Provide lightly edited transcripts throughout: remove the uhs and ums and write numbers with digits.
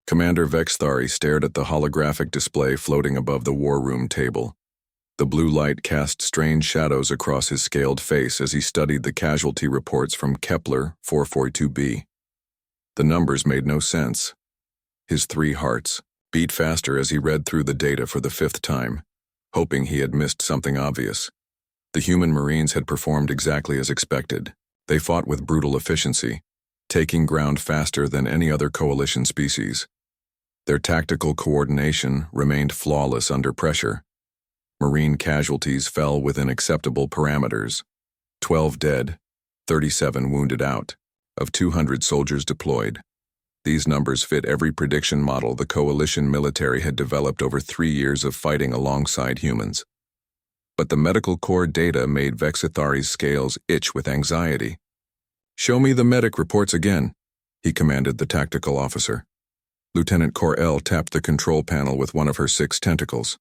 Commander Vexthari stared at the holographic display floating above the war room table. The blue light cast strange shadows across his scaled face as he studied the casualty reports from Kepler 442b. The numbers made no sense. His 3 hearts beat faster as he read through the data for the 5th time, hoping he had missed something obvious. The human Marines had performed exactly as expected. They fought with brutal efficiency, taking ground faster than any other coalition species. Their tactical coordination remained flawless under pressure. Marine casualties fell within acceptable parameters. 12 dead, 37 wounded out, of 200 soldiers deployed. These numbers fit every prediction model the coalition military had developed over 3 years of fighting alongside humans. But the medical corps data made Vexithari's scales itch with anxiety. "Show me the medic reports again," he commanded the tactical officer. Lieutenant Cor-El tapped the control panel with one of her 6 tentacles.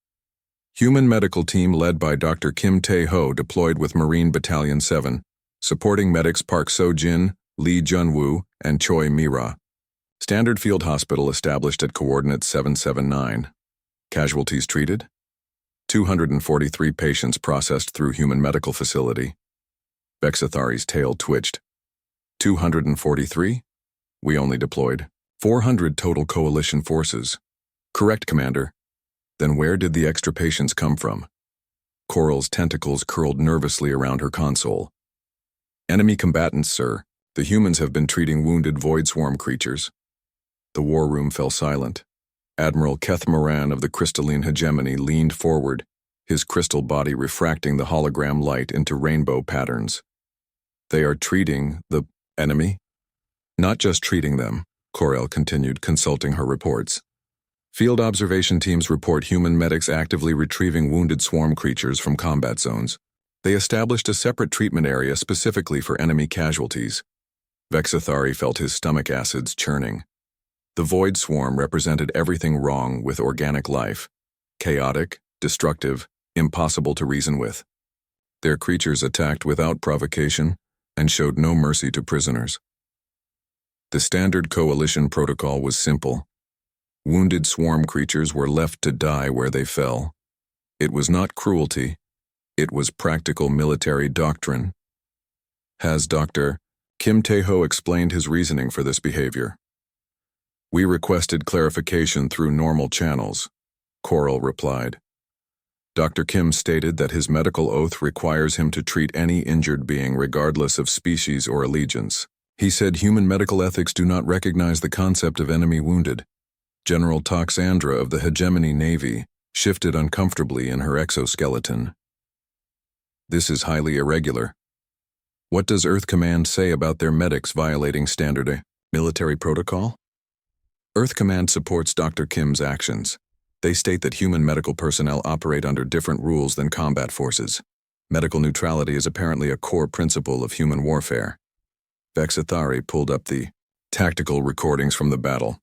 Human medical team led by Dr. Kim Tae-ho deployed with Marine Battalion 7, supporting medics Park So-jin, Lee Jun-woo, and Choi Mi-ra. Standard Field Hospital established at coordinate 779. Casualties treated? 243 patients processed through Human Medical Facility. Vexithari's tail twitched. 243? We only deployed 400 total coalition forces. Correct, Commander. Then where did the extra patients come from? Coral's tentacles curled nervously around her console. Enemy combatants, sir. The humans have been treating wounded Void Swarm creatures. The war room fell silent. Admiral Keth Moran of the Crystalline Hegemony leaned forward, his crystal body refracting the hologram light into rainbow patterns. They are treating the enemy? Not just treating them, Cor-El continued, consulting her reports. Field observation teams report human medics actively retrieving wounded swarm creatures from combat zones. They established a separate treatment area specifically for enemy casualties. Vexithari felt his stomach acids churning. The Void Swarm represented everything wrong with organic life. Chaotic, destructive, impossible to reason with. Their creatures attacked without provocation and showed no mercy to prisoners. The standard coalition protocol was simple. Wounded swarm creatures were left to die where they fell. It was not cruelty. It was practical military doctrine. Has Dr. Kim Tae-ho explained his reasoning for this behavior? We requested clarification through normal channels, Coral replied. Dr. Kim stated that his medical oath requires him to treat any injured being regardless of species or allegiance. He said human medical ethics do not recognize the concept of enemy wounded. General Toxandra of the Hegemony Navy shifted uncomfortably in her exoskeleton. This is highly irregular. What does Earth Command say about their medics violating standard military protocol? Earth Command supports Dr. Kim's actions. They state that human medical personnel operate under different rules than combat forces. Medical neutrality is apparently a core principle of human warfare. Vexithari pulled up the tactical recordings from the battle.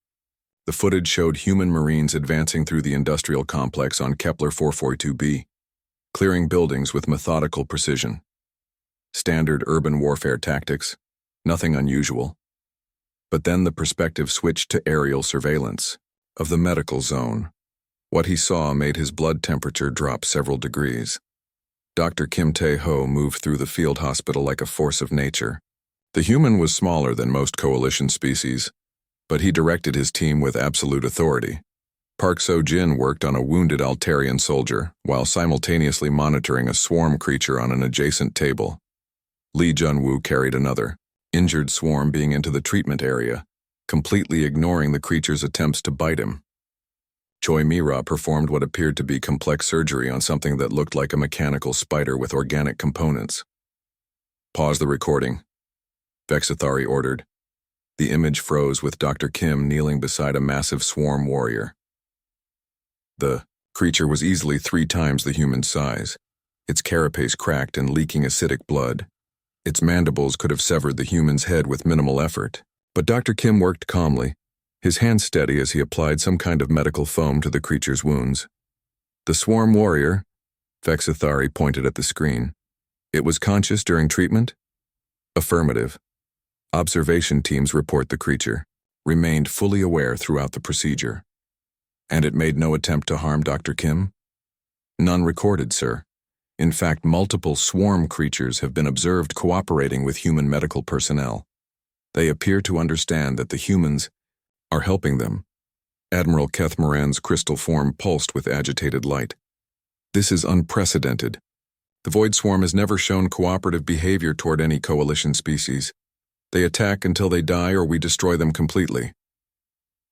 The footage showed human Marines advancing through the industrial complex on Kepler 442b, clearing buildings with methodical precision. Standard urban warfare tactics, nothing unusual. But then the perspective switched to aerial surveillance of the medical zone. What he saw made his blood temperature drop several degrees. Dr. Kim Tae-ho moved through the field hospital like a force of nature. The human was smaller than most coalition species, but he directed his team with absolute authority. Park So-jin worked on a wounded Altarian soldier while simultaneously monitoring a swarm creature on an adjacent table. Lee Jun-woo carried another, injured swarm being into the treatment area, completely ignoring the creature's attempts to bite him. Choi Mi-ra performed what appeared to be complex surgery on something that looked like a mechanical spider with organic components. Pause the recording, Vexithari ordered. The image froze with Dr. Kim kneeling beside a massive swarm warrior. The creature was easily 3 times the human size, its carapace cracked and leaking acidic blood. Its mandibles could have severed the human's head with minimal effort, but Dr. Kim worked calmly, his hands steady as he applied some kind of medical foam to the creature's wounds. The swarm warrior, Vexithari pointed at the screen. It was conscious during treatment? Affirmative. Observation teams report the creature. remained fully aware throughout the procedure. And it made no attempt to harm Dr. Kim? None recorded, sir. In fact, multiple swarm creatures have been observed cooperating with human medical personnel. They appear to understand that the humans are helping them. Admiral Kethmoran's crystal form pulsed with agitated light. This is unprecedented. The Void Swarm has never shown cooperative behavior toward any coalition species. They attack until they die or we destroy them completely.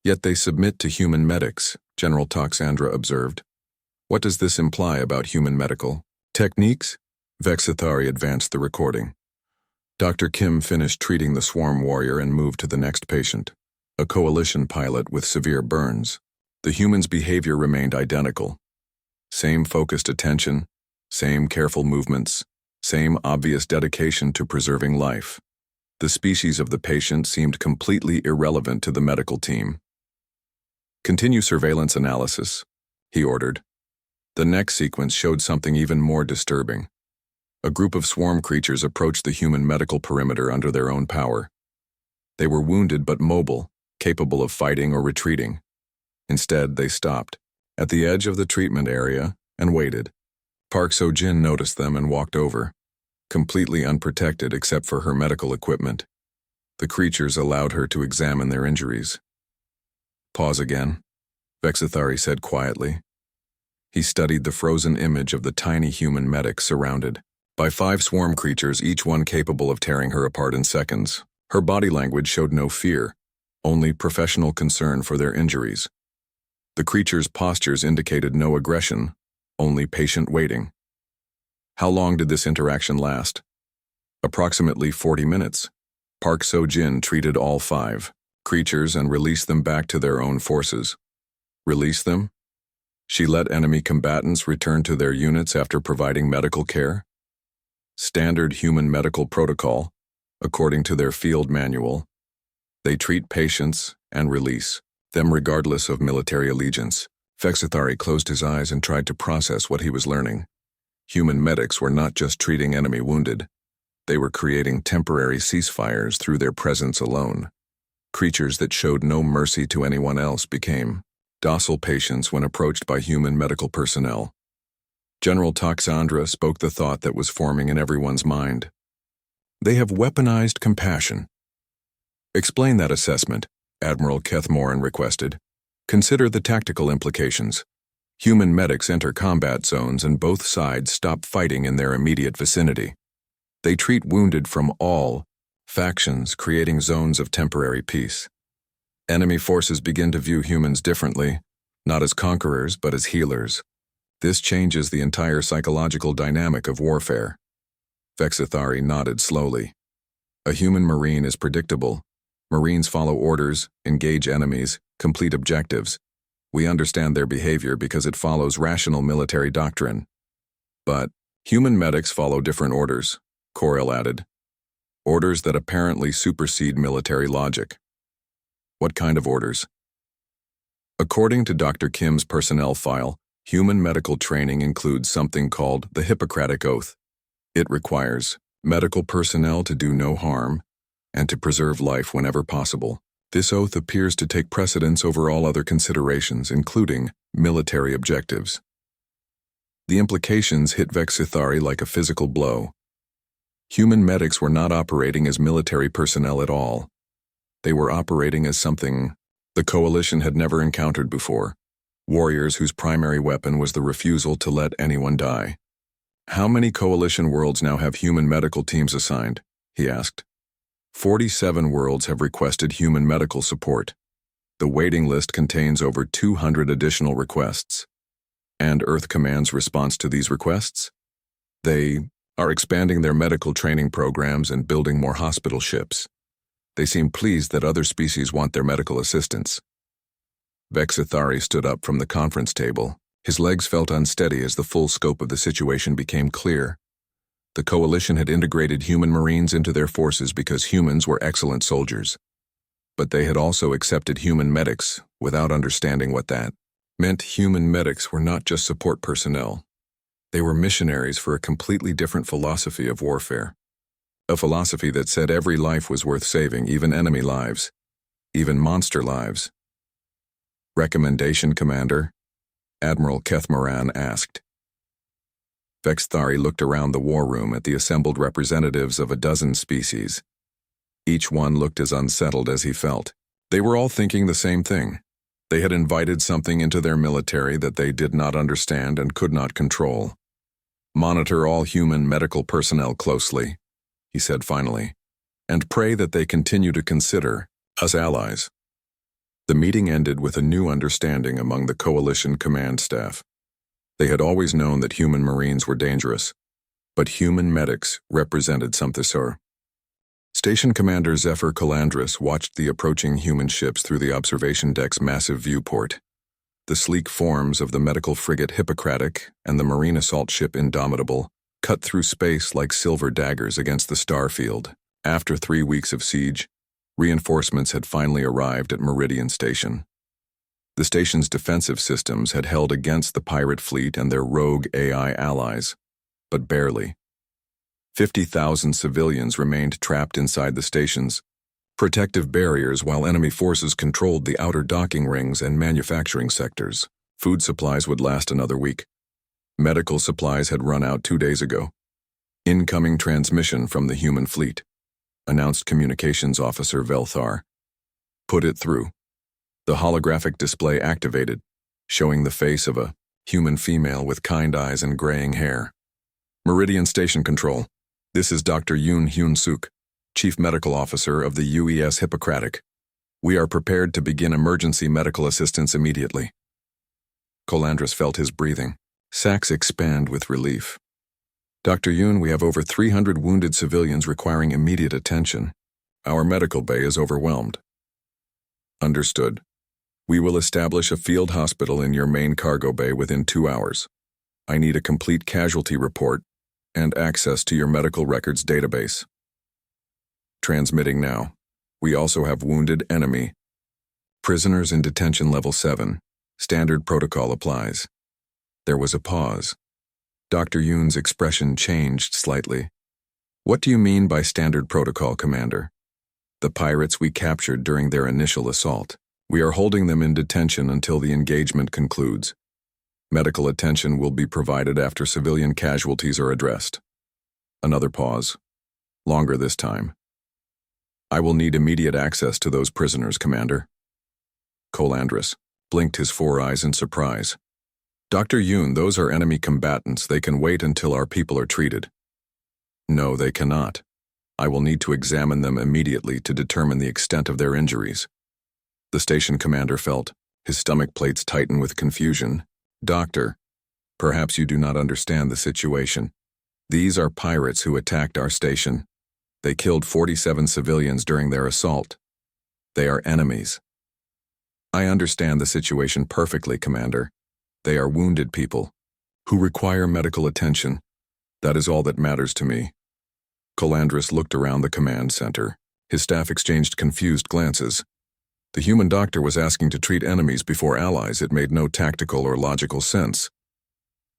Yet they submit to human medics, General Toxandra observed. What does this imply about human medical techniques? Vexithari advanced the recording. Dr. Kim finished treating the swarm warrior and moved to the next patient, a coalition pilot with severe burns. The human's behavior remained identical. Same focused attention, same careful movements, same obvious dedication to preserving life. The species of the patient seemed completely irrelevant to the medical team. Continue surveillance analysis, he ordered. The next sequence showed something even more disturbing. A group of swarm creatures approached the human medical perimeter under their own power. They were wounded but mobile, capable of fighting or retreating. Instead, they stopped, at the edge of the treatment area, and waited. Park So-jin noticed them and walked over, completely unprotected except for her medical equipment. The creatures allowed her to examine their injuries. Pause again, Vexithari said quietly. He studied the frozen image of the tiny human medic surrounded by 5 swarm creatures, each one capable of tearing her apart in seconds. Her body language showed no fear, only professional concern for their injuries. The creatures' postures indicated no aggression, only patient waiting. How long did this interaction last? Approximately 40 minutes. Park So-jin treated all 5 creatures and released them back to their own forces. Release them? She let enemy combatants return to their units after providing medical care? Standard human medical protocol, according to their field manual. They treat patients and release them regardless of military allegiance. Vexithari closed his eyes and tried to process what he was learning. Human medics were not just treating enemy wounded. They were creating temporary ceasefires through their presence alone. Creatures that showed no mercy to anyone else became docile patients when approached by human medical personnel. General Toxandra spoke the thought that was forming in everyone's mind. They have weaponized compassion. Explain that assessment, Admiral Kethmoran requested. Consider the tactical implications. Human medics enter combat zones and both sides stop fighting in their immediate vicinity. They treat wounded from all factions, creating zones of temporary peace. Enemy forces begin to view humans differently, not as conquerors but as healers. This changes the entire psychological dynamic of warfare. Vexithari nodded slowly. A human marine is predictable. Marines follow orders, engage enemies, complete objectives. We understand their behavior because it follows rational military doctrine. But human medics follow different orders, Corel added. Orders that apparently supersede military logic. What kind of orders? According to Dr. Kim's personnel file, human medical training includes something called the Hippocratic Oath. It requires medical personnel to do no harm and to preserve life whenever possible. This oath appears to take precedence over all other considerations, including military objectives. The implications hit Vexithari like a physical blow. Human medics were not operating as military personnel at all. They were operating as something the Coalition had never encountered before. Warriors whose primary weapon was the refusal to let anyone die. How many Coalition worlds now have human medical teams assigned? He asked. 47 worlds have requested human medical support. The waiting list contains over 200 additional requests. And Earth Command's response to these requests? They are expanding their medical training programs and building more hospital ships. They seem pleased that other species want their medical assistance. Vexithari stood up from the conference table. His legs felt unsteady as the full scope of the situation became clear. The Coalition had integrated human Marines into their forces because humans were excellent soldiers. But they had also accepted human medics without understanding what that meant. Human medics were not just support personnel. They were missionaries for a completely different philosophy of warfare. A philosophy that said every life was worth saving, even enemy lives. even monster lives. Recommendation, Commander? Admiral Kethmaran asked. Vexthari looked around the war room at the assembled representatives of a dozen species. Each one looked as unsettled as he felt. They were all thinking the same thing. They had invited something into their military that they did not understand and could not control. Monitor all human medical personnel closely, he said finally, and pray that they continue to consider us allies. The meeting ended with a new understanding among the coalition command staff. They had always known that human marines were dangerous, but human medics represented something. Station Commander Zephyr Calandris watched the approaching human ships through the observation deck's massive viewport. The sleek forms of the medical frigate Hippocratic and the marine assault ship Indomitable cut through space like silver daggers against the star field. After 3 weeks of siege, reinforcements had finally arrived at Meridian Station. The station's defensive systems had held against the pirate fleet and their rogue AI allies, but barely. 50,000 civilians remained trapped inside the station's protective barriers while enemy forces controlled the outer docking rings and manufacturing sectors. Food supplies would last another week. Medical supplies had run out 2 days ago. Incoming transmission from the human fleet, announced Communications Officer Velthar. Put it through. The holographic display activated, showing the face of a human female with kind eyes and graying hair. Meridian Station Control. This is Dr. Yoon Hyun Suk, Chief Medical Officer of the UES Hippocratic. We are prepared to begin emergency medical assistance immediately. Calandris felt his breathing. Sacs expand with relief. Dr. Yoon, we have over 300 wounded civilians requiring immediate attention. Our medical bay is overwhelmed. Understood. We will establish a field hospital in your main cargo bay within 2 hours. I need a complete casualty report and access to your medical records database. Transmitting now. We also have wounded enemy. Prisoners in detention level 7. Standard protocol applies. There was a pause. Dr. Yoon's expression changed slightly. What do you mean by standard protocol, Commander? The pirates we captured during their initial assault. We are holding them in detention until the engagement concludes. Medical attention will be provided after civilian casualties are addressed. Another pause. Longer this time. I will need immediate access to those prisoners, Commander. Calandris blinked his 4 eyes in surprise. Dr. Yoon, those are enemy combatants. They can wait until our people are treated. No, they cannot. I will need to examine them immediately to determine the extent of their injuries. The station commander felt his stomach plates tighten with confusion. Doctor, perhaps you do not understand the situation. These are pirates who attacked our station. They killed 47 civilians during their assault. They are enemies. I understand the situation perfectly, Commander. They are wounded people who require medical attention. That is all that matters to me. Calandris looked around the command center. His staff exchanged confused glances. The human doctor was asking to treat enemies before allies. It made no tactical or logical sense.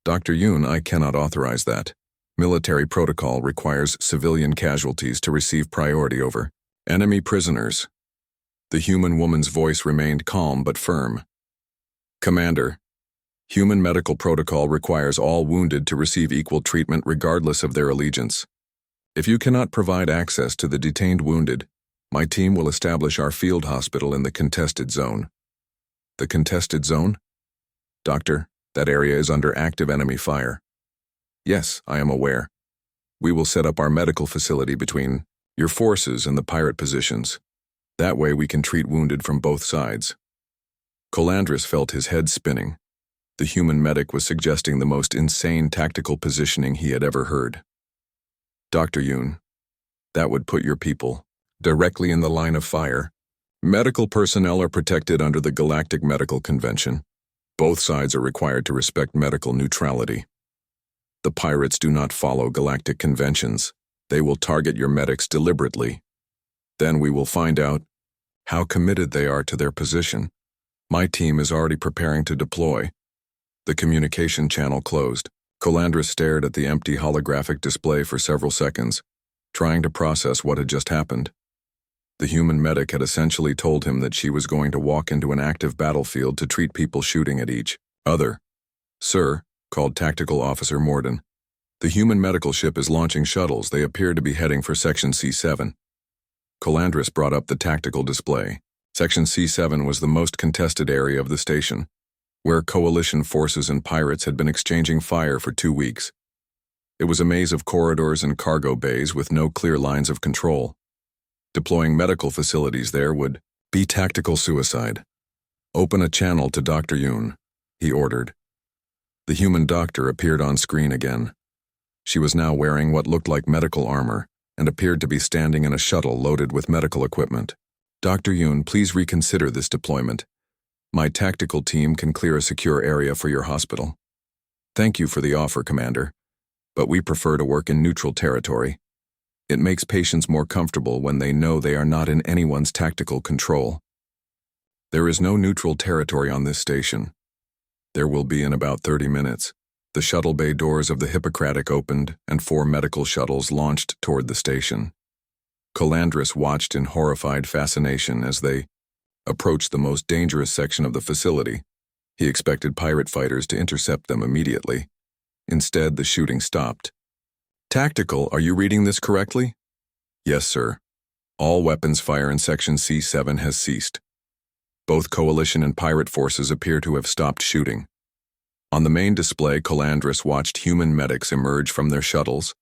Dr. Yoon, I cannot authorize that. Military protocol requires civilian casualties to receive priority over enemy prisoners. The human woman's voice remained calm but firm. Commander, human medical protocol requires all wounded to receive equal treatment regardless of their allegiance. If you cannot provide access to the detained wounded, my team will establish our field hospital in the contested zone. The contested zone? Doctor, that area is under active enemy fire. Yes, I am aware. We will set up our medical facility between your forces and the pirate positions. That way we can treat wounded from both sides. Calandris felt his head spinning. The human medic was suggesting the most insane tactical positioning he had ever heard. Dr. Yoon, that would put your people directly in the line of fire. Medical personnel are protected under the Galactic Medical Convention. Both sides are required to respect medical neutrality. The pirates do not follow galactic conventions. They will target your medics deliberately. Then we will find out how committed they are to their position. My team is already preparing to deploy. The communication channel closed. Calandris stared at the empty holographic display for several seconds, trying to process what had just happened. The human medic had essentially told him that she was going to walk into an active battlefield to treat people shooting at each other. "Sir," called Tactical Officer Morden, "the human medical ship is launching shuttles. They appear to be heading for Section C7. Calandris brought up the tactical display. Section C7 was the most contested area of the station, where coalition forces and pirates had been exchanging fire for 2 weeks. It was a maze of corridors and cargo bays with no clear lines of control. Deploying medical facilities there would be tactical suicide. "Open a channel to Dr. Yoon," he ordered. The human doctor appeared on screen again. She was now wearing what looked like medical armor and appeared to be standing in a shuttle loaded with medical equipment. "Dr. Yoon, please reconsider this deployment. My tactical team can clear a secure area for your hospital." "Thank you for the offer, Commander, but we prefer to work in neutral territory. It makes patients more comfortable when they know they are not in anyone's tactical control." "There is no neutral territory on this station. There will be in about 30 minutes. The shuttle bay doors of the Hippocratic opened and 4 medical shuttles launched toward the station. Calandris watched in horrified fascination as they approached the most dangerous section of the facility. He expected pirate fighters to intercept them immediately. Instead, the shooting stopped. "Tactical, are you reading this correctly?" "Yes, sir. All weapons fire in Section C7 has ceased. Both coalition and pirate forces appear to have stopped shooting." On the main display, Calandris watched human medics emerge from their shuttles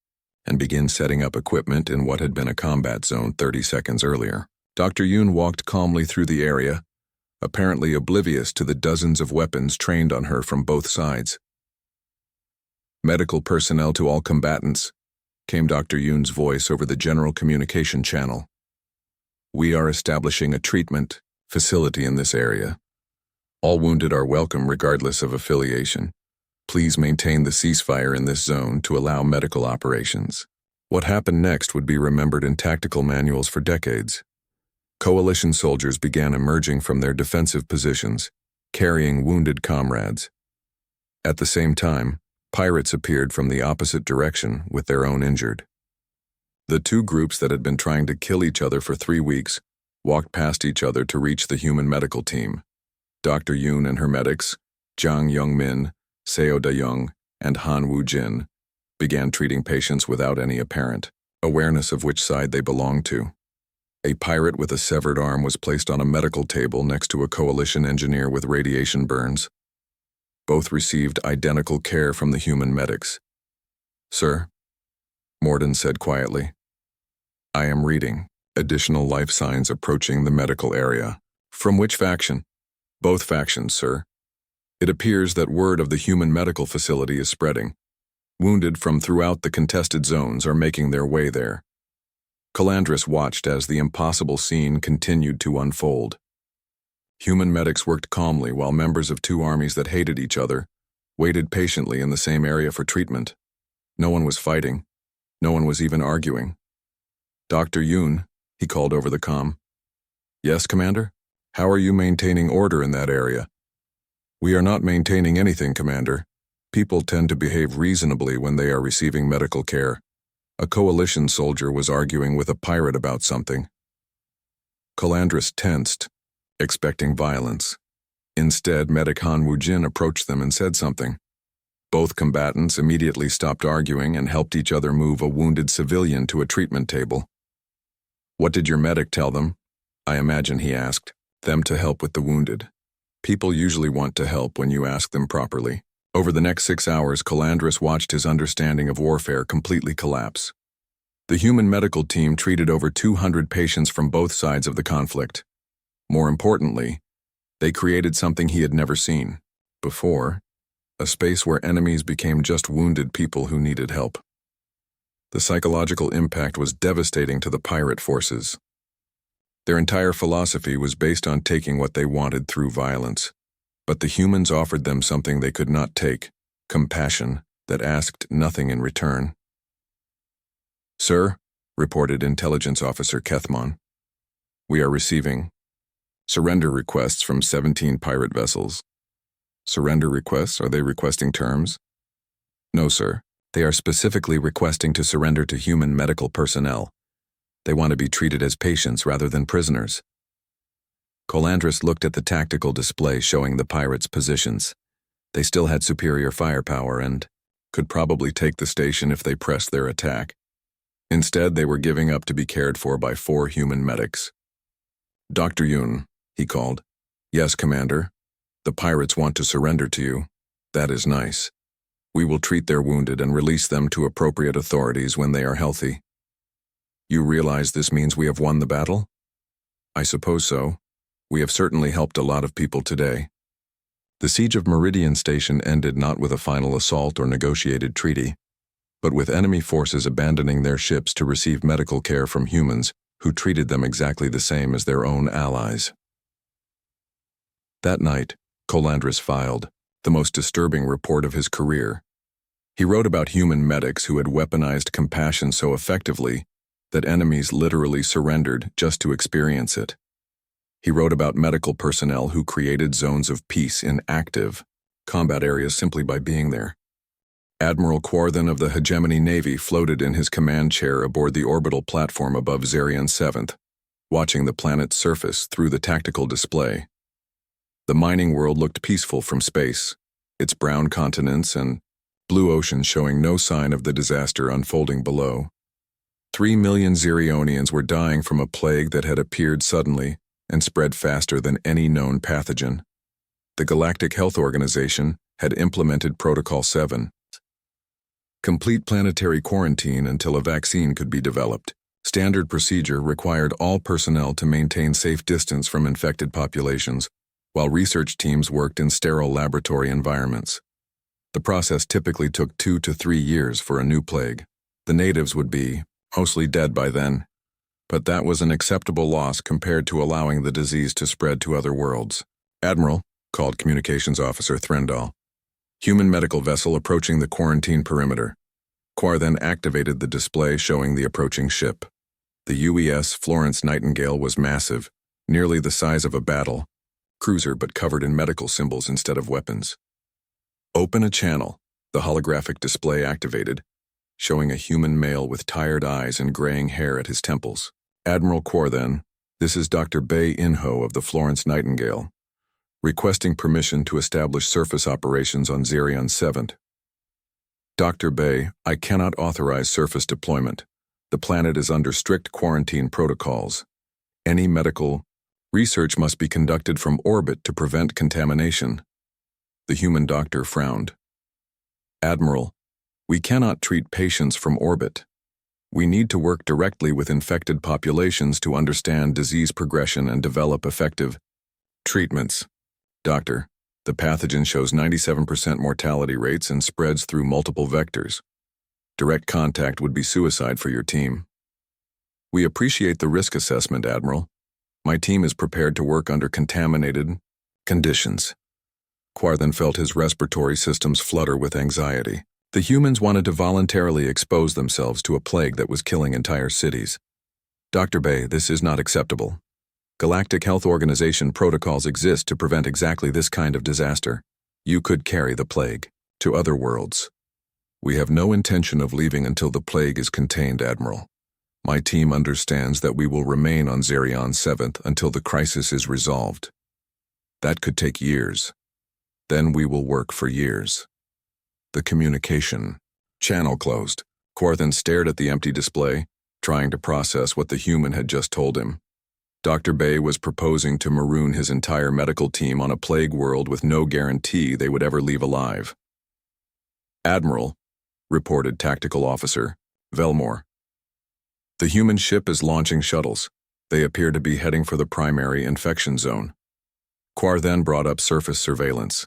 and begin setting up equipment in what had been a combat zone 30 seconds earlier. Dr. Yoon walked calmly through the area, apparently oblivious to the dozens of weapons trained on her from both sides. "Medical personnel to all combatants," came Dr. Yoon's voice over the general communication channel. "We are establishing a treatment facility in this area. All wounded are welcome regardless of affiliation. Please maintain the ceasefire in this zone to allow medical operations." What happened next would be remembered in tactical manuals for decades. Coalition soldiers began emerging from their defensive positions, carrying wounded comrades. At the same time, pirates appeared from the opposite direction with their own injured. The two groups that had been trying to kill each other for 3 weeks walked past each other to reach the human medical team. Dr. Yoon and her medics, Jang Young-min, Seo Da-young, and Han Woo-jin, began treating patients without any apparent awareness of which side they belonged to. A pirate with a severed arm was placed on a medical table next to a coalition engineer with radiation burns. Both received identical care from the human medics. "Sir," Morden said quietly, "I am reading additional life signs approaching the medical area." "From which faction?" "Both factions, sir. It appears that word of the human medical facility is spreading. Wounded from throughout the contested zones are making their way there." Calandris watched as the impossible scene continued to unfold. Human medics worked calmly while members of 2 armies that hated each other waited patiently in the same area for treatment. No one was fighting. No one was even arguing. "Dr. Yoon," he called over the comm. "Yes, Commander? How are you maintaining order in that area?" "We are not maintaining anything, Commander. People tend to behave reasonably when they are receiving medical care. A coalition soldier was arguing with a pirate about something." Calandris tensed, expecting violence. Instead, medic Han Woo-jin approached them and said something. Both combatants immediately stopped arguing and helped each other move a wounded civilian to a treatment table. "What did your medic tell them?" I imagine he asked. "Them to help with the wounded. People usually want to help when you ask them properly." Over the next 6 hours, Calandris watched his understanding of warfare completely collapse. The human medical team treated over 200 patients from both sides of the conflict. More importantly, they created something he had never seen before, a space where enemies became just wounded people who needed help. The psychological impact was devastating to the pirate forces. Their entire philosophy was based on taking what they wanted through violence. But the humans offered them something they could not take, compassion that asked nothing in return. "Sir," reported Intelligence Officer Kethmon, "we are receiving surrender requests from 17 pirate vessels." "Surrender requests? Are they requesting terms?" "No, sir. They are specifically requesting to surrender to human medical personnel. They want to be treated as patients rather than prisoners. Colandris looked at the tactical display showing the pirates' positions. They still had superior firepower and could probably take the station if they pressed their attack. Instead, they were giving up to be cared for by 4 human medics. "Dr. Yoon," he called. "Yes, Commander. The pirates want to surrender to you. That is nice. We will treat their wounded and release them to appropriate authorities when they are healthy." "You realize this means we have won the battle?" "I suppose so. We have certainly helped a lot of people today." The siege of Meridian Station ended not with a final assault or negotiated treaty, but with enemy forces abandoning their ships to receive medical care from humans who treated them exactly the same as their own allies. That night, Colandris filed the most disturbing report of his career. He wrote about human medics who had weaponized compassion so effectively that enemies literally surrendered just to experience it. He wrote about medical personnel who created zones of peace in active combat areas simply by being there. Admiral Quarthen of the Hegemony Navy floated in his command chair aboard the orbital platform above Zarion 7th, watching the planet's surface through the tactical display. The mining world looked peaceful from space, its brown continents and blue ocean showing no sign of the disaster unfolding below. 3 million Zarionians were dying from a plague that had appeared suddenly and spread faster than any known pathogen. The Galactic Health Organization had implemented Protocol 7. Complete planetary quarantine until a vaccine could be developed. Standard procedure required all personnel to maintain safe distance from infected populations, while research teams worked in sterile laboratory environments. The process typically took 2 to 3 years for a new plague. The natives would be mostly dead by then, but that was an acceptable loss compared to allowing the disease to spread to other worlds. "Admiral," called Communications Officer Threndal. "Human medical vessel approaching the quarantine perimeter." Quarthen activated the display showing the approaching ship. The UES Florence Nightingale was massive, nearly the size of a battle cruiser but covered in medical symbols instead of weapons. "Open a channel," the holographic display activated, showing a human male with tired eyes and graying hair at his temples. "Admiral Quarthen, this is Dr. Bae Inho of the Florence Nightingale, requesting permission to establish surface operations on Zarion 7th. Dr. Bae, I cannot authorize surface deployment. The planet is under strict quarantine protocols. Any medical research must be conducted from orbit to prevent contamination." The human doctor frowned. "Admiral, we cannot treat patients from orbit. We need to work directly with infected populations to understand disease progression and develop effective treatments. Doctor, the pathogen shows 97% mortality rates and spreads through multiple vectors. Direct contact would be suicide for your team." "We appreciate the risk assessment, Admiral. My team is prepared to work under contaminated conditions." Quarthen felt his respiratory systems flutter with anxiety. The humans wanted to voluntarily expose themselves to a plague that was killing entire cities. "Dr. Bae, this is not acceptable. Galactic Health Organization protocols exist to prevent exactly this kind of disaster. You could carry the plague to other worlds." "We have no intention of leaving until the plague is contained, Admiral. My team understands that we will remain on Zarion 7th until the crisis is resolved. That could take years. Then we will work for years." The communication channel closed. Quarthen stared at the empty display, trying to process what the human had just told him. Dr. Bae was proposing to maroon his entire medical team on a plague world with no guarantee they would ever leave alive. "Admiral," reported Tactical Officer Velmore. "The human ship is launching shuttles. They appear to be heading for the primary infection zone." Quarthen brought up surface surveillance.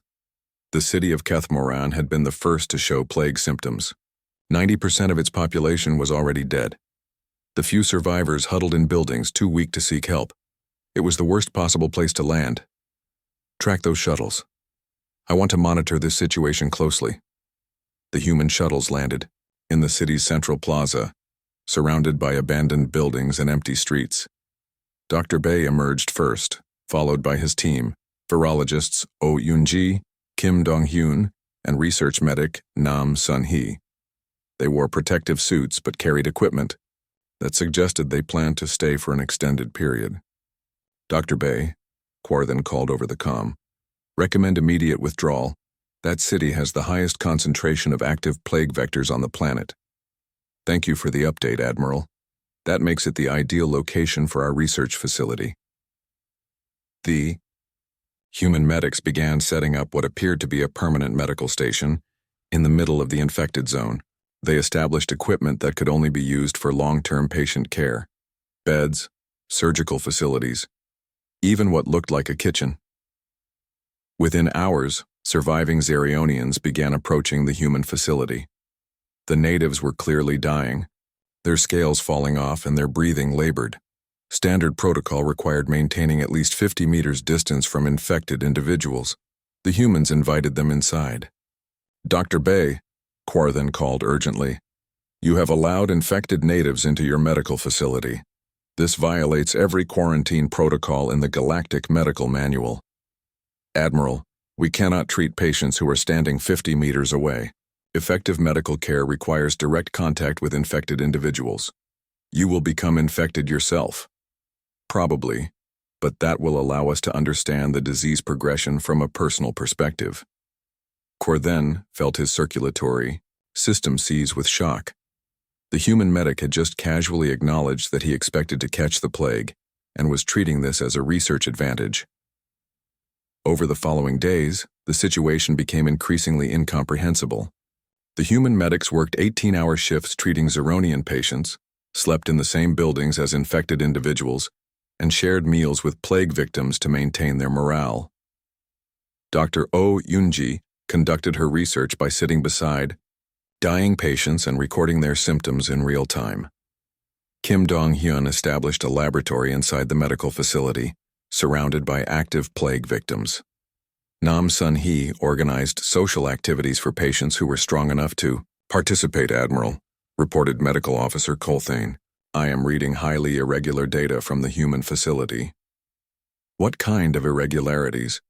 The city of Kethmoran had been the first to show plague symptoms. 90% of its population was already dead. The few survivors huddled in buildings too weak to seek help. It was the worst possible place to land. "Track those shuttles. I want to monitor this situation closely." The human shuttles landed in the city's central plaza, surrounded by abandoned buildings and empty streets. Dr. Bae emerged first, followed by his team, virologists Oh Yoon-ji, Kim Dong-hyun, and research medic Nam Sun-hee. They wore protective suits but carried equipment. that suggested they planned to stay for an extended period. Dr. Bay, Quar then called over the comm, recommend immediate withdrawal. That city has the highest concentration of active plague vectors on the planet. Thank you for the update, Admiral. That makes it the ideal location for our research facility. The human medics began setting up what appeared to be a permanent medical station in the middle of the infected zone. They established equipment that could only be used for long-term patient care, beds, surgical facilities, even what looked like a kitchen. Within hours, surviving Zarionians began approaching the human facility. The natives were clearly dying, their scales falling off and their breathing labored. Standard protocol required maintaining at least 50 meters distance from infected individuals. The humans invited them inside. Dr. Bay, Quar then called urgently, you have allowed infected natives into your medical facility. This violates every quarantine protocol in the Galactic Medical Manual. Admiral, we cannot treat patients who are standing 50 meters away. Effective medical care requires direct contact with infected individuals. You will become infected yourself. Probably, but that will allow us to understand the disease progression from a personal perspective. Quar then felt his circulatory system seize with shock. The human medic had just casually acknowledged that he expected to catch the plague and was treating this as a research advantage. Over the following days, the situation became increasingly incomprehensible. The human medics worked 18-hour shifts treating Zeronian patients, slept in the same buildings as infected individuals, and shared meals with plague victims to maintain their morale. Dr. Oh Yunji conducted her research by sitting beside dying patients and recording their symptoms in real time. Kim Dong-hyun established a laboratory inside the medical facility, surrounded by active plague victims. Nam Sun-hee organized social activities for patients who were strong enough to participate, Admiral, reported Medical Officer Colthane. I am reading highly irregular data from the human facility. What kind of irregularities?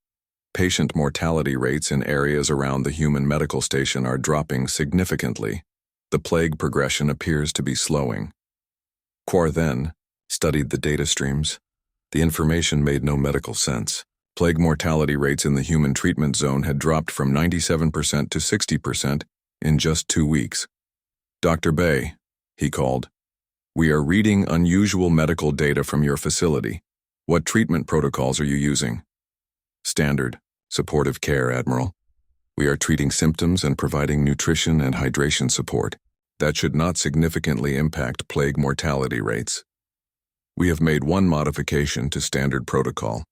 Patient mortality rates in areas around the human medical station are dropping significantly. The plague progression appears to be slowing. Quar then studied the data streams. The information made no medical sense. Plague mortality rates in the human treatment zone had dropped from 97% to 60% in just 2 weeks. Dr. Bay, he called, we are reading unusual medical data from your facility. What treatment protocols are you using? Standard, supportive care, Admiral. We are treating symptoms and providing nutrition and hydration support. That should not significantly impact plague mortality rates. We have made one modification to standard protocol.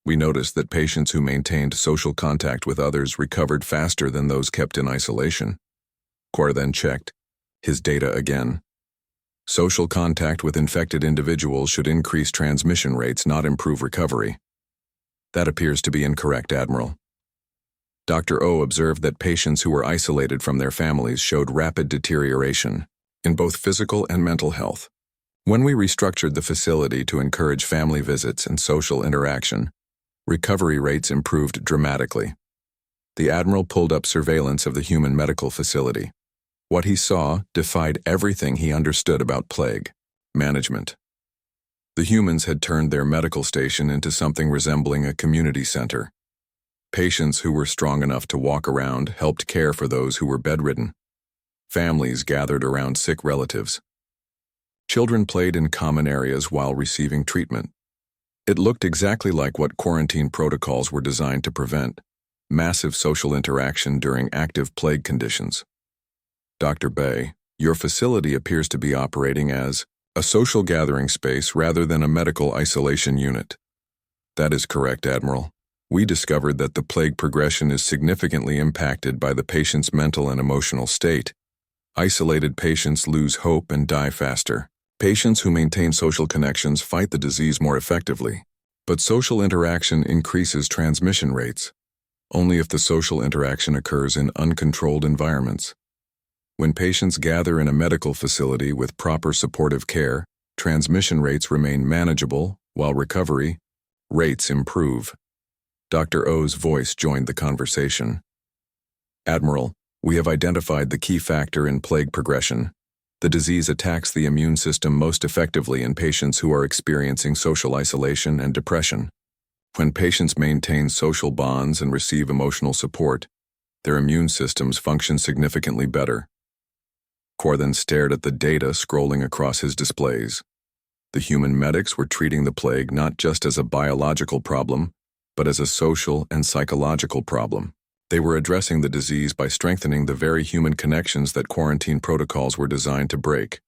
We noticed that patients who maintained social contact with others recovered faster than those kept in isolation. Quar then checked his data again. Social contact with infected individuals should increase transmission rates, not improve recovery. That appears to be incorrect, Admiral. Dr. O observed that patients who were isolated from their families showed rapid deterioration in both physical and mental health. When we restructured the facility to encourage family visits and social interaction, recovery rates improved dramatically. The Admiral pulled up surveillance of the human medical facility. What he saw defied everything he understood about plague management. The humans had turned their medical station into something resembling a community center. Patients who were strong enough to walk around helped care for those who were bedridden. Families gathered around sick relatives. Children played in common areas while receiving treatment. It looked exactly like what quarantine protocols were designed to prevent: massive social interaction during active plague conditions. Dr. Bay, your facility appears to be operating as a social gathering space rather than a medical isolation unit. That is correct, Admiral. We discovered that the plague progression is significantly impacted by the patient's mental and emotional state. Isolated patients lose hope and die faster. Patients who maintain social connections fight the disease more effectively. But social interaction increases transmission rates, only if the social interaction occurs in uncontrolled environments. When patients gather in a medical facility with proper supportive care, transmission rates remain manageable, while recovery rates improve. Dr. O's voice joined the conversation. Admiral, we have identified the key factor in plague progression: The disease attacks the immune system most effectively in patients who are experiencing social isolation and depression. When patients maintain social bonds and receive emotional support, their immune systems function significantly better. Kaur then stared at the data scrolling across his displays. The human medics were treating the plague not just as a biological problem, but as a social and psychological problem. They were addressing the disease by strengthening the very human connections that quarantine protocols were designed to break.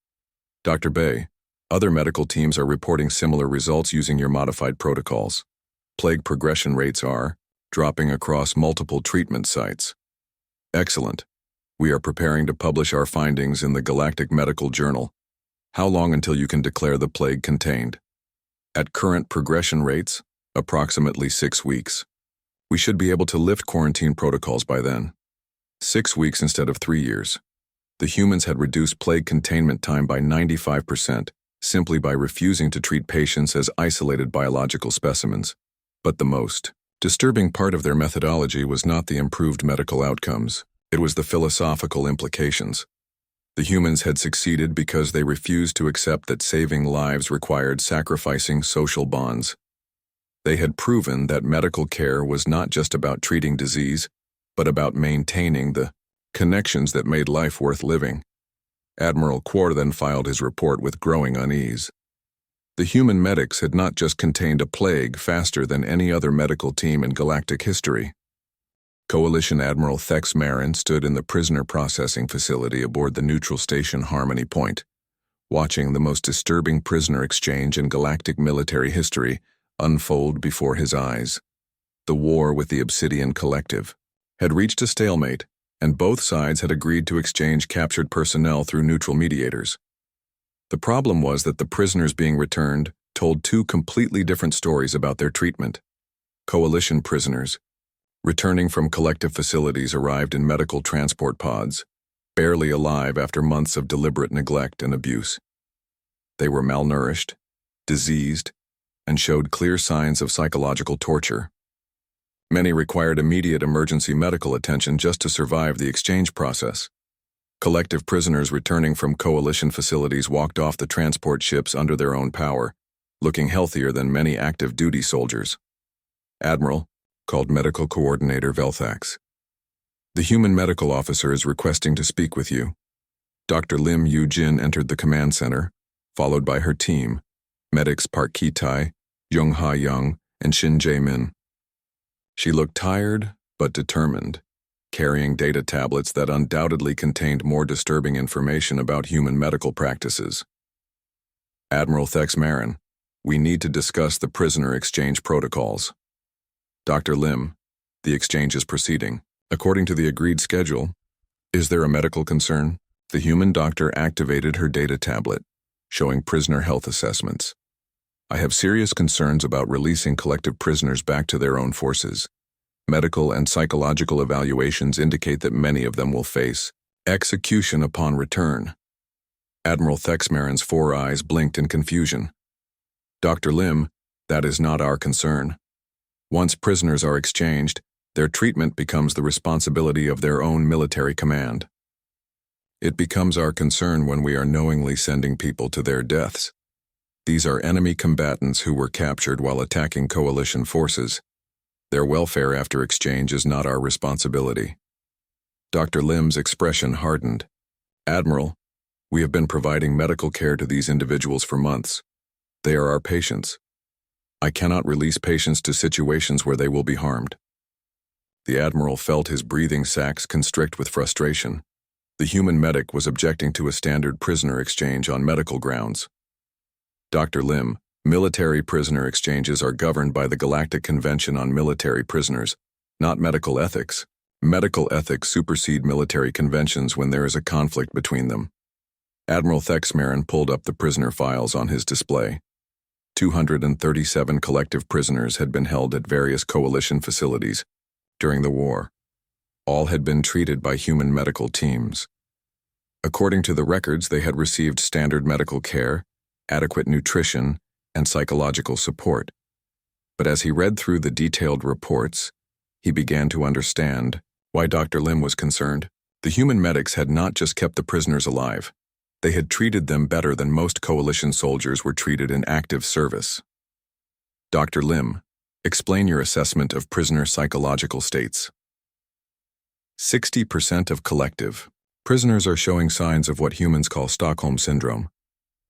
Dr. Bay, other medical teams are reporting similar results using your modified protocols. Plague progression rates are dropping across multiple treatment sites. Excellent. We are preparing to publish our findings in the Galactic Medical Journal. How long until you can declare the plague contained? At current progression rates, approximately 6 weeks. We should be able to lift quarantine protocols by then. 6 weeks instead of 3 years. The humans had reduced plague containment time by 95% simply by refusing to treat patients as isolated biological specimens. But the most disturbing part of their methodology was not the improved medical outcomes. It was the philosophical implications. The humans had succeeded because they refused to accept that saving lives required sacrificing social bonds. They had proven that medical care was not just about treating disease, but about maintaining the connections that made life worth living. Admiral Kaur then filed his report with growing unease. The human medics had not just contained a plague faster than any other medical team in galactic history. Coalition Admiral Thex Marin stood in the prisoner processing facility aboard the neutral station Harmony Point, watching the most disturbing prisoner exchange in galactic military history unfold before his eyes. The war with the Obsidian Collective had reached a stalemate, and both sides had agreed to exchange captured personnel through neutral mediators. The problem was that the prisoners being returned told two completely different stories about their treatment. Coalition prisoners, returning from collective facilities, arrived in medical transport pods, barely alive after months of deliberate neglect and abuse. They were malnourished, diseased, and showed clear signs of psychological torture. Many required immediate emergency medical attention just to survive the exchange process. Collective prisoners returning from coalition facilities walked off the transport ships under their own power, looking healthier than many active duty soldiers. Admiral, called Medical Coordinator Velthax. The human medical officer is requesting to speak with you. Dr. Lim Yu-jin entered the command center, followed by her team, medics Park Ki-tai, Jung Ha-young, and Shin Jae-min. She looked tired but determined, carrying data tablets that undoubtedly contained more disturbing information about human medical practices. Admiral Thex Marin, we need to discuss the prisoner exchange protocols. Dr. Lim, the exchange is proceeding. According to the agreed schedule, is there a medical concern? The human doctor activated her data tablet, showing prisoner health assessments. I have serious concerns about releasing collective prisoners back to their own forces. Medical and psychological evaluations indicate that many of them will face execution upon return. Admiral Thex Marin's 4 eyes blinked in confusion. Dr. Lim, that is not our concern. Once prisoners are exchanged, their treatment becomes the responsibility of their own military command. It becomes our concern when we are knowingly sending people to their deaths. These are enemy combatants who were captured while attacking coalition forces. Their welfare after exchange is not our responsibility. Dr. Lim's expression hardened. Admiral, we have been providing medical care to these individuals for months. They are our patients. I cannot release patients to situations where they will be harmed. The Admiral felt his breathing sacs constrict with frustration. The human medic was objecting to a standard prisoner exchange on medical grounds. Dr. Lim, military prisoner exchanges are governed by the Galactic Convention on Military Prisoners, not medical ethics. Medical ethics supersede military conventions when there is a conflict between them. Admiral Thex Marin pulled up the prisoner files on his display. 237 collective prisoners had been held at various coalition facilities during the war. All had been treated by human medical teams. According to the records, they had received standard medical care, adequate nutrition, and psychological support. But as he read through the detailed reports, he began to understand why Dr. Lim was concerned. The human medics had not just kept the prisoners alive. They had treated them better than most coalition soldiers were treated in active service. Dr. Lim, explain your assessment of prisoner psychological states. 60% of collective prisoners are showing signs of what humans call Stockholm Syndrome,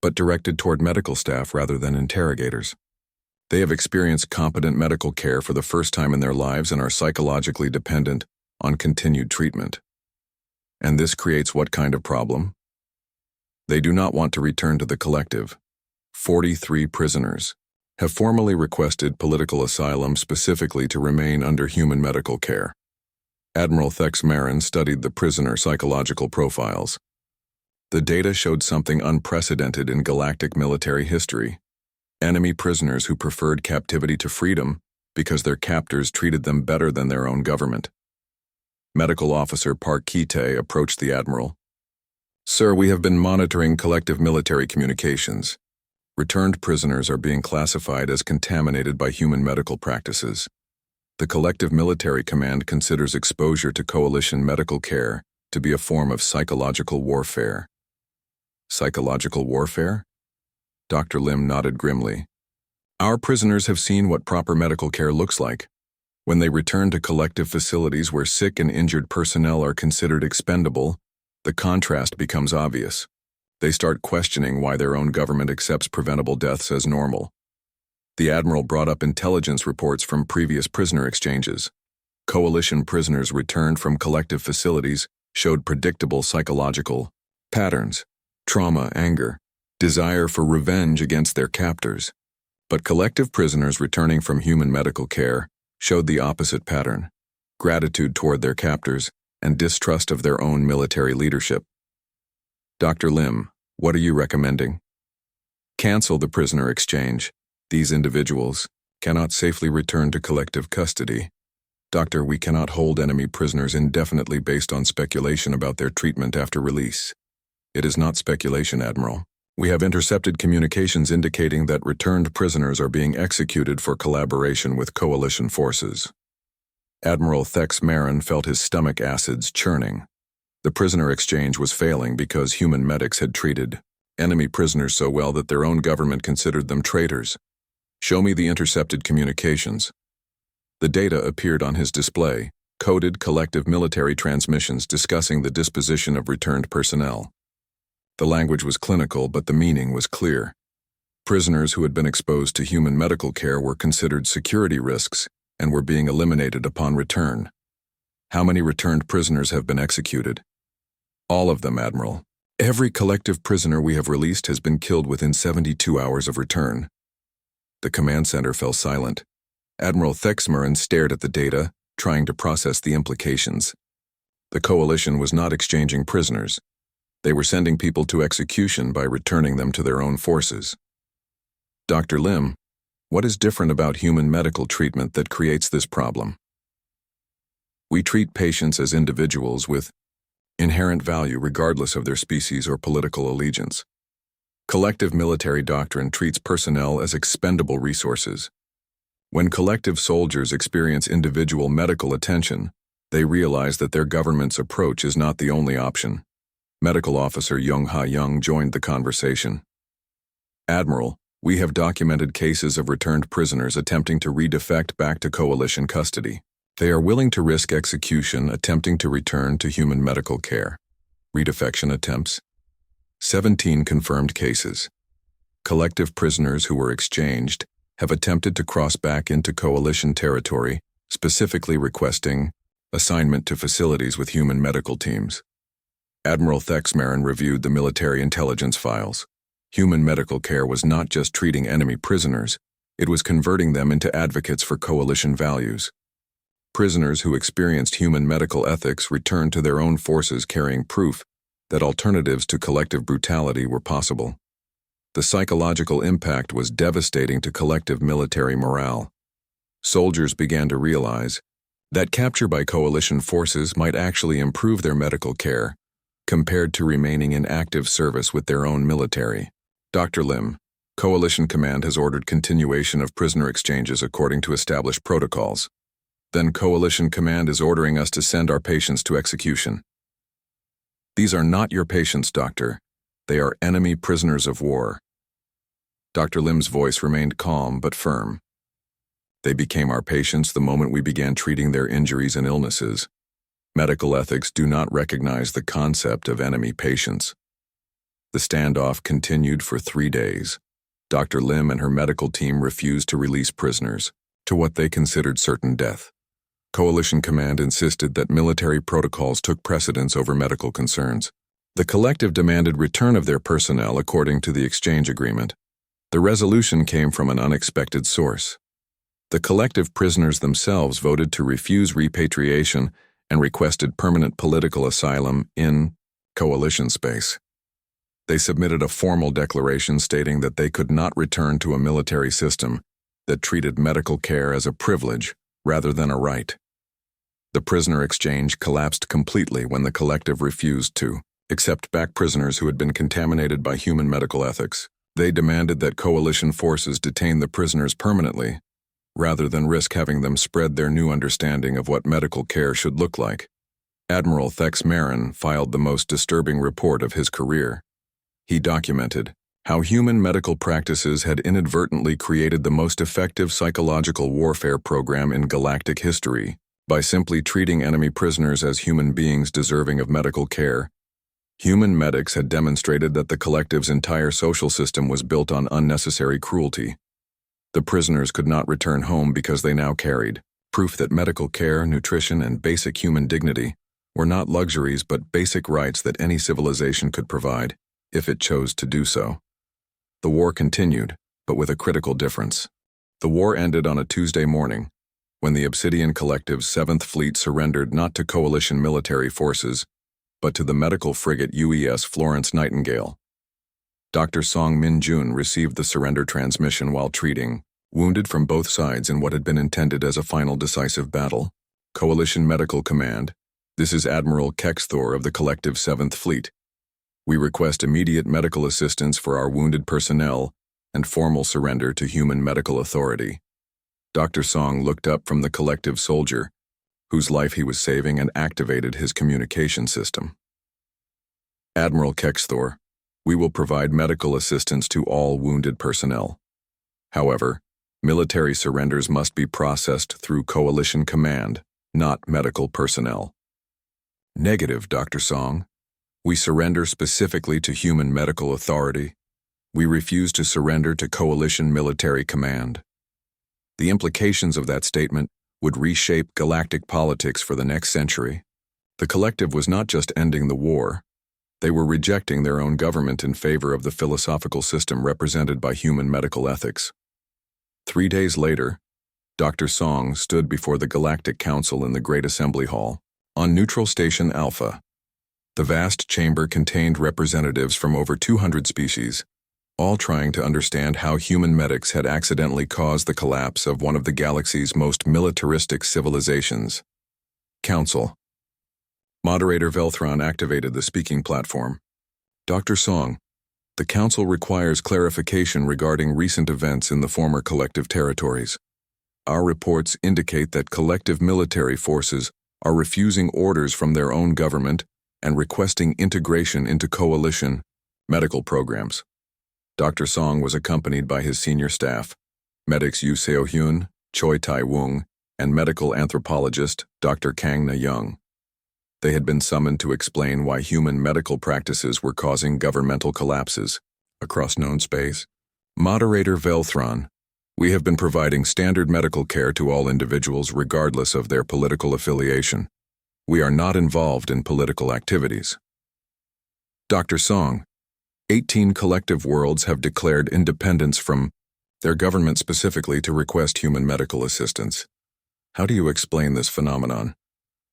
but directed toward medical staff rather than interrogators. They have experienced competent medical care for the first time in their lives and are psychologically dependent on continued treatment. And this creates what kind of problem? They do not want to return to the collective. 43 prisoners have formally requested political asylum specifically to remain under human medical care. Admiral Thex Marin studied the prisoner psychological profiles. The data showed something unprecedented in galactic military history. Enemy prisoners who preferred captivity to freedom because their captors treated them better than their own government. Medical Officer Park Kite approached the Admiral. "Sir, we have been monitoring collective military communications. Returned prisoners are being classified as contaminated by human medical practices. The Collective Military Command considers exposure to coalition medical care to be a form of psychological warfare." Psychological warfare? Dr. Lim nodded grimly. "Our prisoners have seen what proper medical care looks like. When they return to collective facilities where sick and injured personnel are considered expendable, the contrast becomes obvious. They start questioning why their own government accepts preventable deaths as normal." The Admiral brought up intelligence reports from previous prisoner exchanges. Coalition prisoners returned from collective facilities showed predictable psychological patterns: trauma, anger, desire for revenge against their captors. But collective prisoners returning from human medical care showed the opposite pattern: gratitude toward their captors and distrust of their own military leadership. Dr. Lim, what are you recommending? Cancel the prisoner exchange. These individuals cannot safely return to collective custody. Doctor, we cannot hold enemy prisoners indefinitely based on speculation about their treatment after release. It is not speculation, Admiral. We have intercepted communications indicating that returned prisoners are being executed for collaboration with coalition forces. Admiral Thex Marin felt his stomach acids churning. The prisoner exchange was failing because human medics had treated enemy prisoners so well that their own government considered them traitors. Show me the intercepted communications. The data appeared on his display, coded collective military transmissions discussing the disposition of returned personnel. The language was clinical, but the meaning was clear. Prisoners who had been exposed to human medical care were considered security risks and were being eliminated upon return. How many returned prisoners have been executed? All of them, Admiral. Every collective prisoner we have released has been killed within 72 hours of return. The command center fell silent. Admiral Thex Marin stared at the data, trying to process the implications. The coalition was not exchanging prisoners. They were sending people to execution by returning them to their own forces. Dr. Lim, what is different about human medical treatment that creates this problem? We treat patients as individuals with inherent value regardless of their species or political allegiance. Collective military doctrine treats personnel as expendable resources. When collective soldiers experience individual medical attention, they realize that their government's approach is not the only option. Medical Officer Young Ha Young joined the conversation. Admiral, we have documented cases of returned prisoners attempting to redefect back to coalition custody. They are willing to risk execution attempting to return to human medical care. Redefection attempts. 17 confirmed cases. Collective prisoners who were exchanged have attempted to cross back into coalition territory, specifically requesting assignment to facilities with human medical teams. Admiral Thex Marin reviewed the military intelligence files. Human medical care was not just treating enemy prisoners, it was converting them into advocates for coalition values. Prisoners who experienced human medical ethics returned to their own forces carrying proof that alternatives to collective brutality were possible. The psychological impact was devastating to collective military morale. Soldiers began to realize that capture by coalition forces might actually improve their medical care, compared to remaining in active service with their own military. Dr. Lim, Coalition Command has ordered continuation of prisoner exchanges according to established protocols. Then Coalition Command is ordering us to send our patients to execution. These are not your patients, Doctor. They are enemy prisoners of war. Dr. Lim's voice remained calm but firm. They became our patients the moment we began treating their injuries and illnesses. Medical ethics do not recognize the concept of enemy patients. The standoff continued for 3 days. Dr. Lim and her medical team refused to release prisoners to what they considered certain death. Coalition Command insisted that military protocols took precedence over medical concerns. The collective demanded return of their personnel according to the exchange agreement. The resolution came from an unexpected source. The collective prisoners themselves voted to refuse repatriation and requested permanent political asylum in coalition space. They submitted a formal declaration stating that they could not return to a military system that treated medical care as a privilege rather than a right. The prisoner exchange collapsed completely when the collective refused to accept back prisoners who had been contaminated by human medical ethics. They demanded that coalition forces detain the prisoners permanently, rather than risk having them spread their new understanding of what medical care should look like. Admiral Thex Marin filed the most disturbing report of his career. He documented how human medical practices had inadvertently created the most effective psychological warfare program in galactic history. By simply treating enemy prisoners as human beings deserving of medical care, human medics had demonstrated that the collective's entire social system was built on unnecessary cruelty. The prisoners could not return home because they now carried proof that medical care, nutrition, and basic human dignity were not luxuries but basic rights that any civilization could provide, if it chose to do so. The war continued, but with a critical difference. The war ended on a Tuesday morning, when the Obsidian Collective's 7th Fleet surrendered not to coalition military forces, but to the medical frigate UES Florence Nightingale. Dr. Song Min-jun received the surrender transmission while treating wounded from both sides in what had been intended as a final decisive battle. Coalition Medical Command, this is Admiral Kexthor of the Collective 7th Fleet. We request immediate medical assistance for our wounded personnel and formal surrender to Human Medical Authority. Dr. Song looked up from the collective soldier, whose life he was saving, and activated his communication system. Admiral Kexthor, we will provide medical assistance to all wounded personnel. However, military surrenders must be processed through Coalition Command, not medical personnel. Negative, Dr. Song. We surrender specifically to Human Medical Authority. We refuse to surrender to Coalition Military Command. The implications of that statement would reshape galactic politics for the next century. The collective was not just ending the war. They were rejecting their own government in favor of the philosophical system represented by human medical ethics. 3 days later, Dr. Song stood before the Galactic Council in the Great Assembly Hall, on Neutral Station Alpha. The vast chamber contained representatives from over 200 species, all trying to understand how human medics had accidentally caused the collapse of one of the galaxy's most militaristic civilizations. Council. Moderator Velthron activated the speaking platform. Dr. Song, the Council requires clarification regarding recent events in the former collective territories. Our reports indicate that collective military forces are refusing orders from their own government and requesting integration into coalition medical programs. Dr. Song was accompanied by his senior staff, medics Yu Seo-hyun, Choi Tai-woong, and medical anthropologist Dr. Kang Na-young. They had been summoned to explain why human medical practices were causing governmental collapses across known space. Moderator Velthron, we have been providing standard medical care to all individuals regardless of their political affiliation. We are not involved in political activities. Dr. Song, 18 collective worlds have declared independence from their government specifically to request human medical assistance. How do you explain this phenomenon?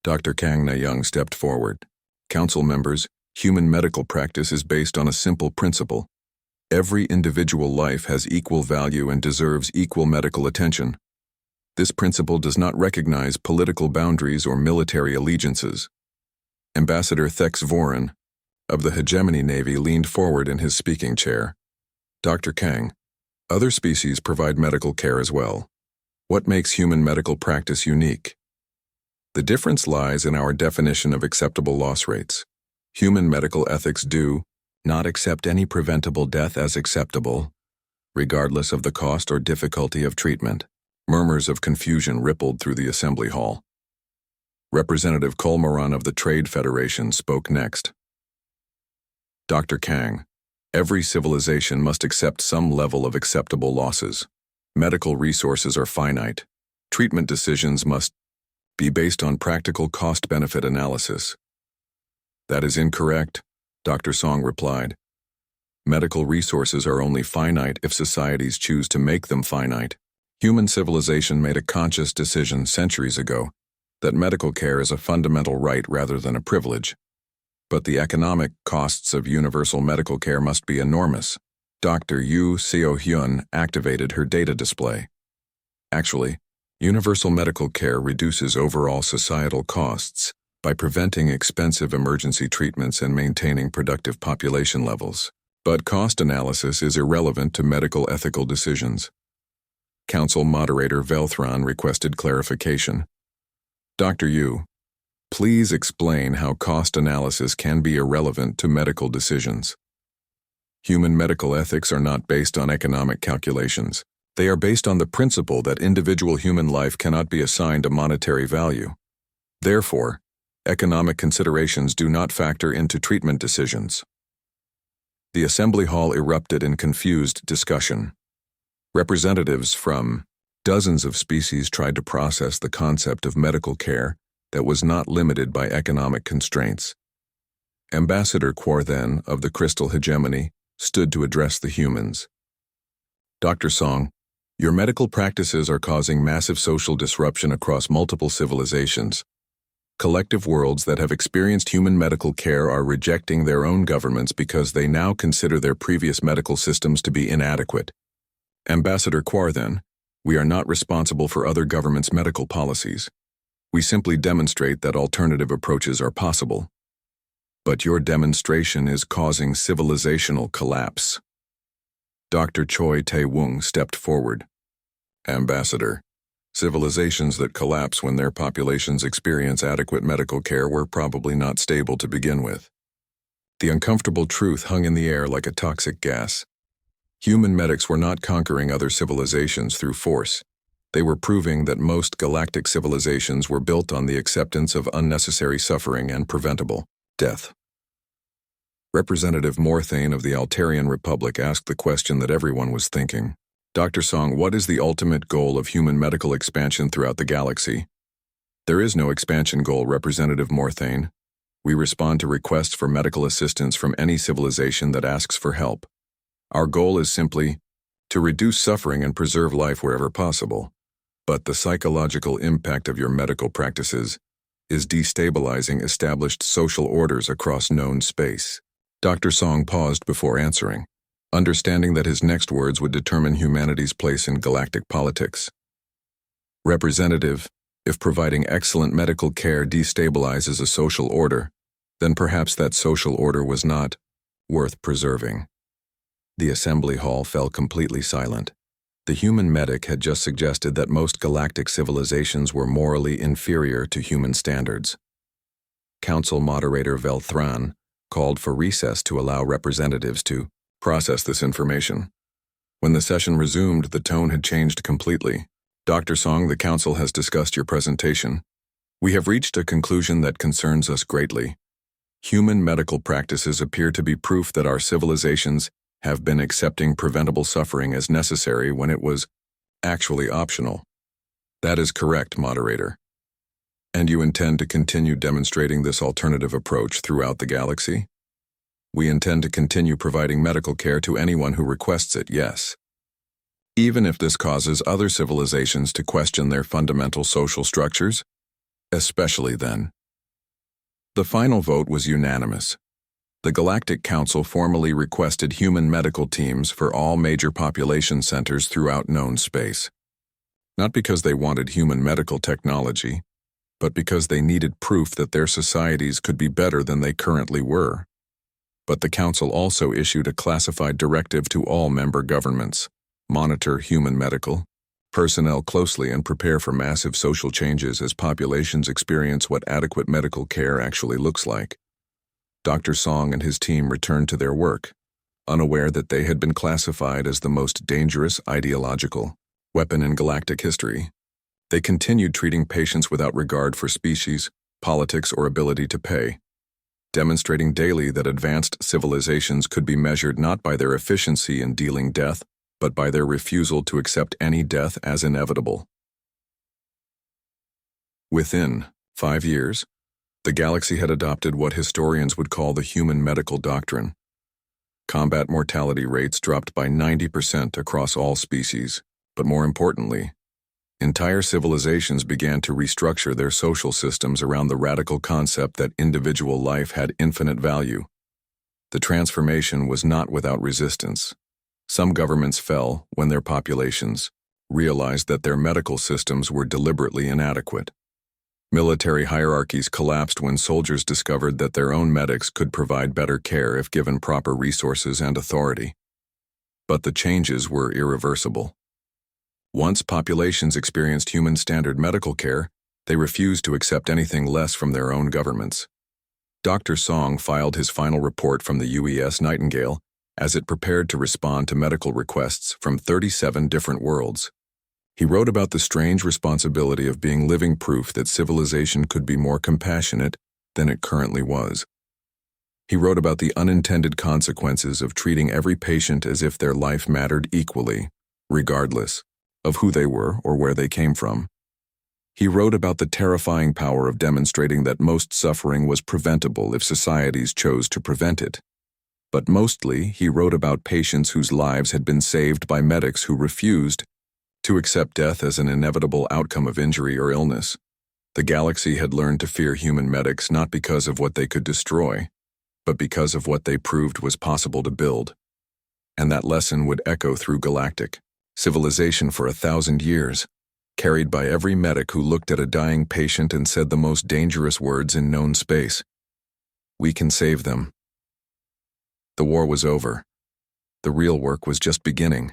Dr. Kang Na-young stepped forward. Council members, human medical practice is based on a simple principle. Every individual life has equal value and deserves equal medical attention. This principle does not recognize political boundaries or military allegiances. Ambassador Thex Voren of the Hegemony Navy leaned forward in his speaking chair. Dr. Kang, other species provide medical care as well. What makes human medical practice unique? The difference lies in our definition of acceptable loss rates. Human medical ethics do, not accept any preventable death as acceptable, regardless of the cost or difficulty of treatment. Murmurs of confusion rippled through the assembly hall. Representative Colmaron of the Trade Federation spoke next. Dr. Kang, every civilization must accept some level of acceptable losses. Medical resources are finite. Treatment decisions must be based on practical cost-benefit analysis. That is incorrect, Dr. Song replied. Medical resources are only finite if societies choose to make them finite. Human civilization made a conscious decision centuries ago that medical care is a fundamental right rather than a privilege. But the economic costs of universal medical care must be enormous. Dr. Yu Seo-hyun activated her data display. Actually, universal medical care reduces overall societal costs by preventing expensive emergency treatments and maintaining productive population levels. But cost analysis is irrelevant to medical ethical decisions. Council moderator Velthron requested clarification. Dr. Yu, please explain how cost analysis can be irrelevant to medical decisions. Human medical ethics are not based on economic calculations. They are based on the principle that individual human life cannot be assigned a monetary value. Therefore, economic considerations do not factor into treatment decisions. The assembly hall erupted in confused discussion. Representatives from dozens of species tried to process the concept of medical care that was not limited by economic constraints. Ambassador Quarthen of the Crystal Hegemony stood to address the humans. Dr. Song, your medical practices are causing massive social disruption across multiple civilizations. Collective worlds that have experienced human medical care are rejecting their own governments because they now consider their previous medical systems to be inadequate. Ambassador Quarthen, we are not responsible for other governments' medical policies. We simply demonstrate that alternative approaches are possible. But your demonstration is causing civilizational collapse. Dr. Choi Tae-woong stepped forward. Ambassador, civilizations that collapse when their populations experience adequate medical care were probably not stable to begin with. The uncomfortable truth hung in the air like a toxic gas. Human medics were not conquering other civilizations through force. They were proving that most galactic civilizations were built on the acceptance of unnecessary suffering and preventable death. Representative Morthane of the Altarian Republic asked the question that everyone was thinking. Dr. Song, what is the ultimate goal of human medical expansion throughout the galaxy? There is no expansion goal, Representative Morthane. We respond to requests for medical assistance from any civilization that asks for help. Our goal is simply to reduce suffering and preserve life wherever possible. But the psychological impact of your medical practices is destabilizing established social orders across known space. Dr. Song paused before answering, understanding that his next words would determine humanity's place in galactic politics. Representative, if providing excellent medical care destabilizes a social order, then perhaps that social order was not worth preserving. The assembly hall fell completely silent. The human medic had just suggested that most galactic civilizations were morally inferior to human standards. Council moderator Velthran called for recess to allow representatives to process this information. When the session resumed, the tone had changed completely. Dr. Song, the council has discussed your presentation. We have reached a conclusion that concerns us greatly. Human medical practices appear to be proof that our civilizations have been accepting preventable suffering as necessary when it was actually optional. That is correct, moderator. And you intend to continue demonstrating this alternative approach throughout the galaxy? We intend to continue providing medical care to anyone who requests it, yes. Even if this causes other civilizations to question their fundamental social structures? Especially then. The final vote was unanimous. The Galactic Council formally requested human medical teams for all major population centers throughout known space. Not because they wanted human medical technology, but because they needed proof that their societies could be better than they currently were. But the Council also issued a classified directive to all member governments: monitor human medical personnel closely and prepare for massive social changes as populations experience what adequate medical care actually looks like. Dr. Song and his team returned to their work, unaware that they had been classified as the most dangerous ideological weapon in galactic history. They continued treating patients without regard for species, politics, or ability to pay, demonstrating daily that advanced civilizations could be measured not by their efficiency in dealing death, but by their refusal to accept any death as inevitable. Within 5 years, the galaxy had adopted what historians would call the human medical doctrine. Combat mortality rates dropped by 90% across all species, but more importantly, entire civilizations began to restructure their social systems around the radical concept that individual life had infinite value. The transformation was not without resistance. Some governments fell when their populations realized that their medical systems were deliberately inadequate. Military hierarchies collapsed when soldiers discovered that their own medics could provide better care if given proper resources and authority. But the changes were irreversible. Once populations experienced human standard medical care, they refused to accept anything less from their own governments. Dr. Song filed his final report from the UES Nightingale as it prepared to respond to medical requests from 37 different worlds. He wrote about the strange responsibility of being living proof that civilization could be more compassionate than it currently was. He wrote about the unintended consequences of treating every patient as if their life mattered equally, regardless of who they were or where they came from. He wrote about the terrifying power of demonstrating that most suffering was preventable if societies chose to prevent it. But mostly, he wrote about patients whose lives had been saved by medics who refused to accept death as an inevitable outcome of injury or illness. The galaxy had learned to fear human medics not because of what they could destroy, but because of what they proved was possible to build. And that lesson would echo through galactic civilization for 1,000 years, carried by every medic who looked at a dying patient and said the most dangerous words in known space. We can save them. The war was over. The real work was just beginning.